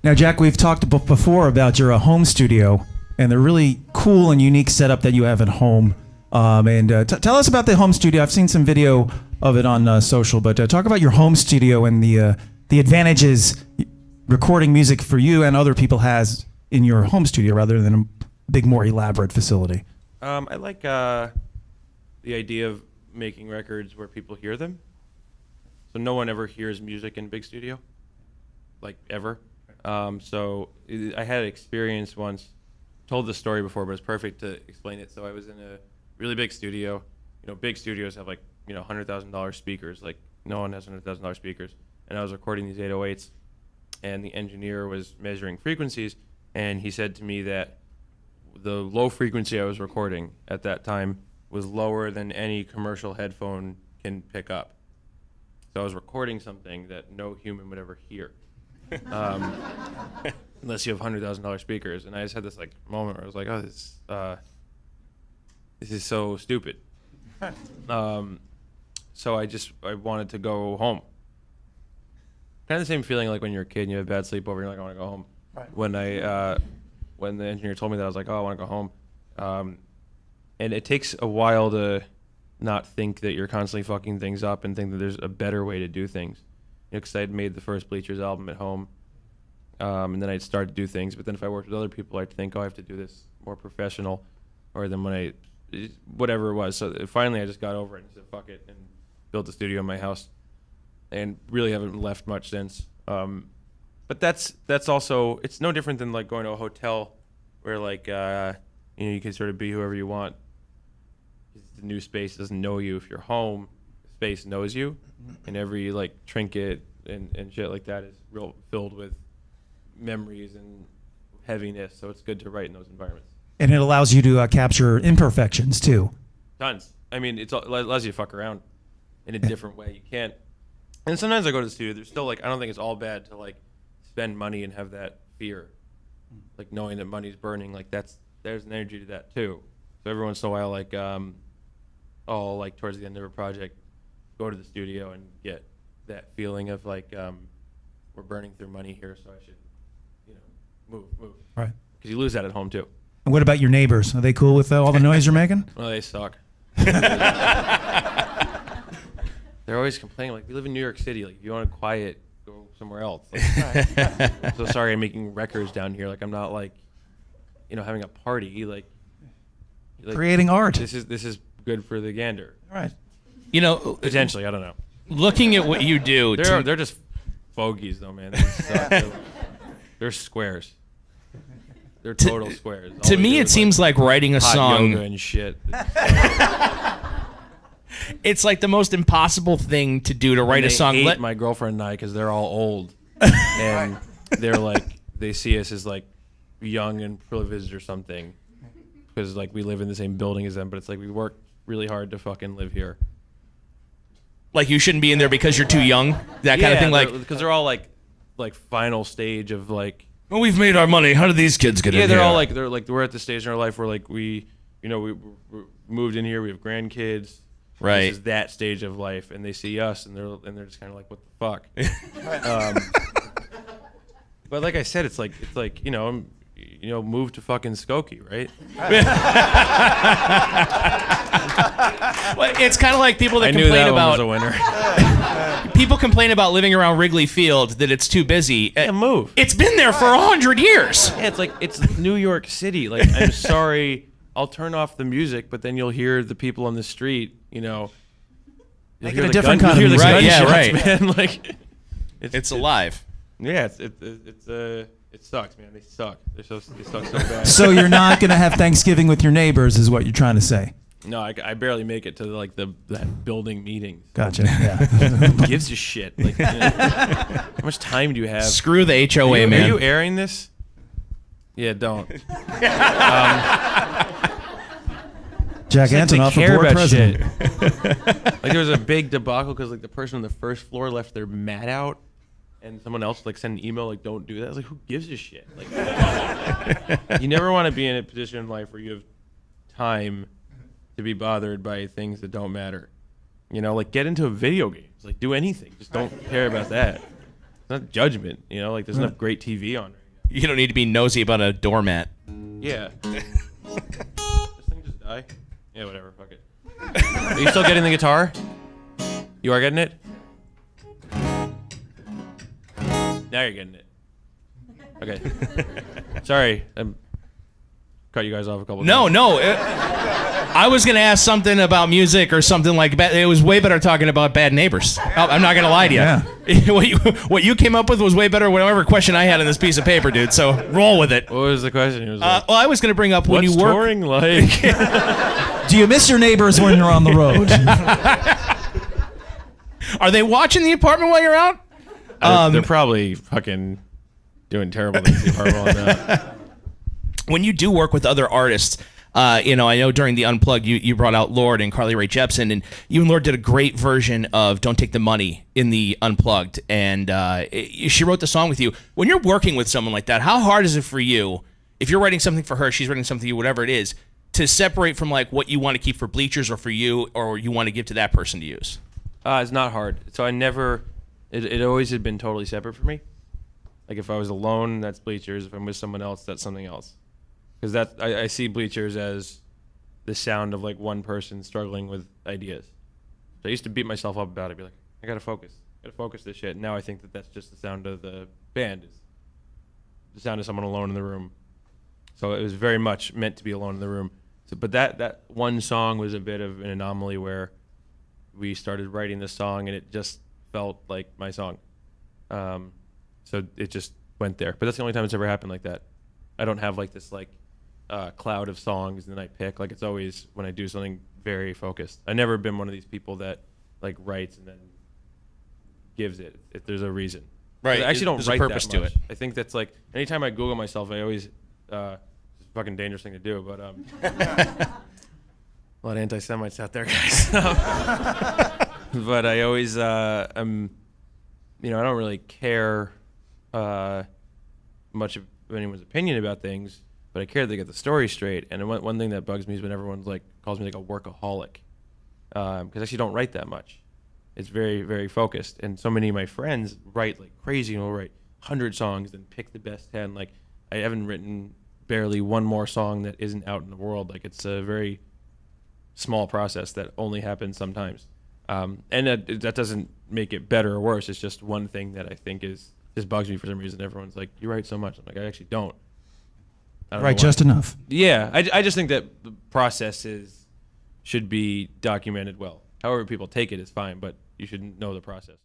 Now, Jack, we've talked before about your home studio and the really cool and unique setup that you have at home. Tell us about the home studio. I've seen some video of it on social, but talk about your home studio and the advantages recording music for you and other people has in your home studio rather than a big, more elaborate facility. I like the idea of making records where people hear them. So no one ever hears music in big studio, like ever. So I had an experience once, told this story before, but it's perfect to explain it. So I was in a really big studio. You know, big studios have like, $100,000 speakers. Like no one has $100,000 speakers. And I was recording these 808s, and the engineer was measuring frequencies, and he said to me that the low frequency I was recording at that time was lower than any commercial headphone can pick up. So I was recording something that no human would ever hear, unless you have $100,000 speakers. And I just had this like moment where I was like, oh, this is so stupid. So I wanted to go home. Kind of the same feeling like when you're a kid and you have bad sleep over, you're like, I want to go home. Right. When the engineer told me that, I was like, oh, I want to go home. And it takes a while to not think that you're constantly fucking things up and think that there's a better way to do things. Because I had made the first Bleachers album at home, and then I'd start to do things. But then if I worked with other people, I'd think, oh, I have to do this more professional, or then whatever it was. So finally I just got over it and said, fuck it, and built a studio in my house. And really haven't left much since. But that's also, it's no different than like going to a hotel where like you can sort of be whoever you want. The new space doesn't know you. If you're home, the space knows you, and every like trinket and shit like that is real filled with memories and heaviness. So it's good to write in those environments. And it allows you to capture imperfections too. Tons. I mean, it allows you to fuck around in a different way. You can't. And sometimes I go to the studio, there's still like, I don't think it's all bad to like spend money and have that fear. Like knowing that money's burning, like there's an energy to that too. So every once in a while, like, I'll like towards the end of a project, go to the studio and get that feeling of like, we're burning through money here, so I should, move. Right. Because you lose that at home too. And what about your neighbors? Are they cool with all the noise you're making? Well, they suck. They're always complaining, like, we live in New York City. Like, if you want quiet, go somewhere else. Like, I'm so sorry I'm making records down here. Like, I'm not, like, having a party. Like creating art. This is good for the gander. Right. Potentially, I don't know. Looking at what you do. They're just fogies, though, man. They're squares. They're total squares. To me, it seems like writing a song. Yoga and shit. It's like the most impossible thing to do to write a song. They hate my girlfriend and I because they're all old, and they're like they see us as like young and privileged or something because like we live in the same building as them. But it's like we work really hard to fucking live here. Like you shouldn't be in there because you're too young. That kind of thing. Like because they're all like final stage of like. Well, we've made our money. How do these kids get in here? Yeah, they're like we're at the stage in our life where like we moved in here. We have grandkids. Right. This is that stage of life, and they see us, and they're just kind of like, what the fuck? But like I said, it's like move to fucking Skokie, right? Well, it's kind of like people that I knew complain that about. one was a winner. People complain about living around Wrigley Field that it's too busy. Yeah, move. It's been there for 100 years. Yeah, it's like it's New York City. Like I'm sorry, I'll turn off the music, but then you'll hear the people on the street. You'll hear a different kind of music. Right, yeah, right. Man. Like it's alive. Yeah, it sucks, man. They suck. They suck so bad. So you're not gonna have Thanksgiving with your neighbors, is what you're trying to say? No, I barely make it to like that building meetings. Gotcha. Yeah. Who gives a shit? Like, how much time do you have? Screw the HOA, man. Are you airing this? Yeah, don't. Jack Antonoff of Board President. Like there was a big debacle because like the person on the first floor left their mat out, and someone else like sent an email like, "Don't do that." I was like, "Who gives a shit?" Like, you never want to be in a position in life where you have time to be bothered by things that don't matter. Like get into a video game. Like do anything. Just don't care about that. not judgment, you know. Like there's enough great TV on. You don't need to be nosy about a doormat. Yeah. This thing just die? Yeah, whatever. Fuck it. Are you still getting the guitar? You are getting it? Now you're getting it. Okay. Sorry, cut you guys off a couple times. No. I was gonna ask something about music or something like that. It was way better talking about Bad Neighbors. I'm not gonna lie to you. Yeah. what you came up with was way better than whatever question I had on this piece of paper, dude. So roll with it. What was the question? It was like, Well, I was gonna bring up when what's you work. touring like? Do you miss your neighbors when you're on the road? Are they watching the apartment while you're out? They're probably fucking doing terrible things in the apartment. When you do work with other artists, I know during the Unplugged, you brought out Lord and Carly Rae Jepsen, and you and Lord did a great version of Don't Take the Money in the Unplugged, and she wrote the song with you. When you're working with someone like that, how hard is it for you, if you're writing something for her, she's writing something for you, whatever it is, to separate from like what you want to keep for Bleachers or for you, or you want to give to that person to use? It's not hard. So I never, it always had been totally separate for me. Like if I was alone, that's Bleachers. If I'm with someone else, that's something else. Because I see Bleachers as the sound of like one person struggling with ideas. So I used to beat myself up about it, be like, I gotta focus this shit. And now I think that that's just the sound of the band, is the sound of someone alone in the room. So it was very much meant to be alone in the room. So, but that one song was a bit of an anomaly where we started writing this song and it just felt like my song. So it just went there. But that's the only time it's ever happened like that. I don't have like this like cloud of songs and then I pick. Like it's always when I do something very focused. I've never been one of these people that like writes and then gives it if there's a reason. Right. I actually don't There's a write purpose that much. to it. I think that's like anytime I Google myself, I always it's a fucking dangerous thing to do, but a lot of anti-Semites out there, guys. But I always I don't really care much of anyone's opinion about things, but I care that they get the story straight. And one thing that bugs me is when everyone's like calls me like a workaholic, because I actually don't write that much. It's very, very focused. And so many of my friends write like crazy, and will write 100 songs, then pick the best 10. Like I haven't written barely one more song that isn't out in the world. Like it's a very small process that only happens sometimes. And that doesn't make it better or worse. It's just one thing that I think just bugs me for some reason. Everyone's like, you write so much. I'm like, I actually don't. I don't know Right, why. just enough. Yeah, I just think that the processes should be documented well. However people take it is fine, but you should know the process.